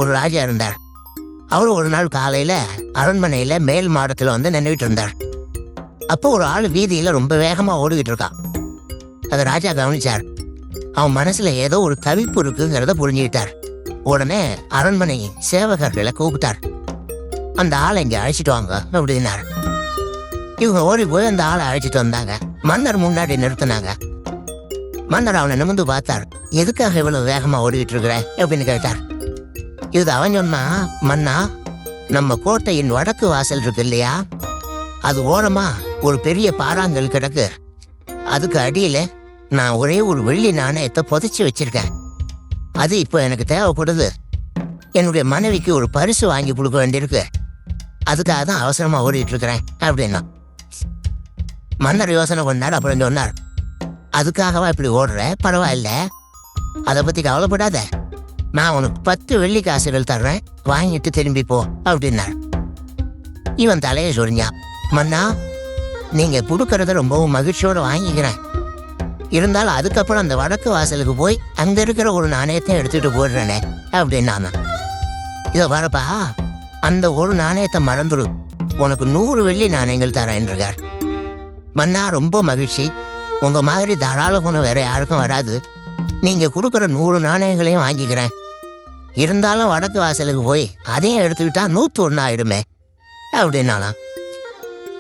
ஒரு ராஜா இருந்தார். அவரு ஒரு நாள் காலையில அரண்மனையில மேல் மாடத்துல வந்து நின்றுட்டு இருந்தார். அப்போ ஒரு ஆள் வீதியில ரொம்ப வேகமா ஓடிக்கிட்டு இருக்கான். அதை ராஜா கவனிச்சார். அவன் மனசுல ஏதோ ஒரு தவிப்பு இருக்குங்கிறத புரிஞ்சுக்கிட்டார். உடனே அரண்மனை சேவகர்களை கூப்பிட்டார். அந்த ஆளை இங்க அழைச்சிட்டு வாங்க அப்படின்னார். இவங்க ஓடி போய் அந்த ஆளை அழைச்சிட்டு வந்தாங்க. மன்னர் முன்னாடி நிறுத்தினாங்க. மன்னர் அவனை நிமிர்ந்து பார்த்தார். எதுக்காக இவ்வளவு வேகமா ஓடிக்கிட்டு இருக்கிற அப்படின்னு கேட்டார். இது அவன் சொன்னா, மன்னா, நம்ம கோட்டையின் வடக்கு வாசல் இருக்கு இல்லையா, அது ஓரமா ஒரு பெரிய பாறாங்கல் கிடக்கு. அதுக்கு அடியில நான் ஒரே ஒரு வெள்ளி நாணயத்தை புதைச்சி வச்சிருக்கேன். அது இப்போ எனக்கு தேவைப்படுது. என்னுடைய மனைவிக்கு ஒரு பரிசு வாங்கி கொடுக்க வேண்டியிருக்கு. அதுக்காக தான் அவசரமா ஓடிட்டு இருக்கிறேன் அப்படின்னா. மன்னர் யோசனை கொண்டார். அப்புறம் சொன்னார், அதுக்காகவா இப்படி ஓடுற? பரவாயில்ல, அதை பத்தி கவலைப்படாத. நான் உனக்கு 10 வெள்ளி காசுகள் தர்றேன், வாங்கிட்டு திரும்பி போ அப்படின்னார். இவன் தலையை சொரிஞ்சான். மன்னா, நீங்க கொடுக்கறத ரொம்பவும் மகிழ்ச்சியோட வாங்கிக்கிறேன். இருந்தாலும் அதுக்கப்புறம் அந்த வடக்கு வாசலுக்கு போய் அங்க இருக்கிற ஒரு நாணயத்தை எடுத்துட்டு போடுறேனே அப்படின்னா. இதை வரப்பா, அந்த ஒரு நாணயத்தை மறந்துடு, உனக்கு 100 வெள்ளி நாணயங்கள் தரேன்றார். மன்னா, ரொம்ப மகிழ்ச்சி. உங்க மாதிரி தாராள குணம் வேற யாருக்கும் வராது. நீங்க கொடுக்குற 100 நாணயங்களையும் வாங்கிக்கிறேன். இருந்தாலும் வடக்கு வாசலுக்கு போய் அதையும் எடுத்துக்கிட்டா 101 ஆயிடுமே அப்படின்னாலாம்.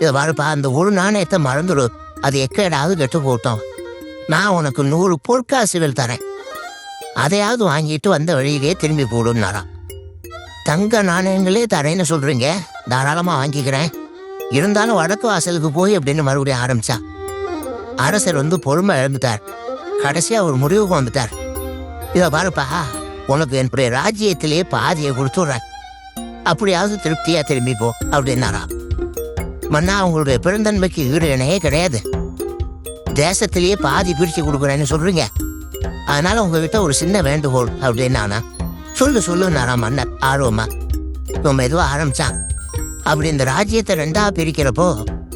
இதை வரப்பா, அந்த ஒரு நாணயத்தை மறந்துடு, அது எக்கேடாவது கெட்டு போட்டோம். நான் உனக்கு 100 பொற்காசுகள் தரேன், அதையாவது வாங்கிட்டு வந்த வழியிலே திரும்பி போடுன்னாராம். தங்க நாணயங்களே தரேன்னு சொல்றீங்க, தாராளமா வாங்கிக்கிறேன். இருந்தாலும் வடக்கு வாசலுக்கு போய் அப்படின்னு மறுபடியும் ஆரம்பிச்சா. அரசர் பொறுமை இழந்துட்டார். கடைசியா ஒரு முடிவுக்கு வந்துட்டார். இதை பாருப்பா, உனக்கு என்னுடைய ராஜ்யத்திலேயே பாதியை கொடுத்துட்றேன், அப்படியாவது திருப்தியா திரும்பி போ அப்படின்னாரா. மன்னா, உங்களுடைய பெருந்தன்மைக்கு ஈடு இணையே கிடையாது. தேசத்திலேயே பாதி பிரிச்சு கொடுக்குறேன்னு சொல்றீங்க, அதனால உங்ககிட்ட ஒரு சின்ன வேண்டுகோள் அப்படின்னானா. சொல்லுன்னாரா மன்னர் ஆர்வமா. இப்போ மெதுவா ஆரம்பிச்சான். அப்படி இந்த ராஜ்யத்தை 2ஆ பிரிக்கிறப்போ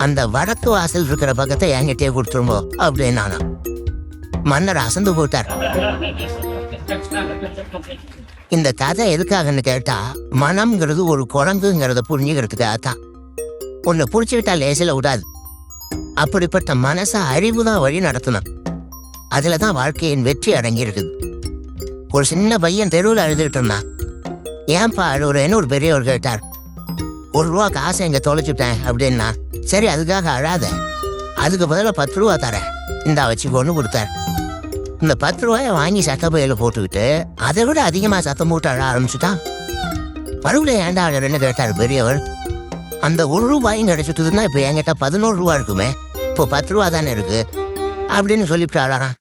அந்த வடக்கு வாசல் இருக்கிற பக்கத்தை என்கிட்டே கொடுத்துரும்போ அப்படின்னானா. மன்னர் அசந்து போட்டார். இந்த கதை எதுக்காகன்னு கேட்டா, மனம்ங்கிறது ஒரு குரங்குங்கிறத புரிஞ்சுக்கிறதுக்காகத்தான். உன்னை புடிச்சுக்கிட்டா லேசில விடாது. அப்படிப்பட்ட மனசை அறிவுதான் வழி நடத்தணும். அதுலதான் வாழ்க்கையின் வெற்றி அடங்கி இருக்குது. ஒரு சின்ன பையன் தெருவில் அழுதுகிட்டு இருந்தான். ஏன்பா அழுகுறேன்னு ஒரு பெரியவர் கேட்டார். 1 ரூபா காசை இங்க தொலைச்சுட்டேன் அப்படின்னா. சரி, அதுக்காக அழாத, அதுக்கு பதிலாக 10 ரூபா தரேன், இந்தா வச்சுக்கோன்னு கொடுத்தார். இந்த 10 ரூபாயை வாங்கி சட்ட பையில போட்டுக்கிட்டு அதை விட அதிகமா சத்தம் போட்டு அழ ஆரம்பிச்சுட்டான். மறுபடியும் ஏண்டா அழறன்னு கேட்டார் பெரியவர். அந்த 1 ரூபாயும் கிடைச்சிட்டுதுன்னா இப்ப என்கிட்ட 11 ரூபா இருக்குமே, இப்போ 10 ரூபா தானே இருக்கு அப்படின்னு சொல்லிவிட்டு அழறான்.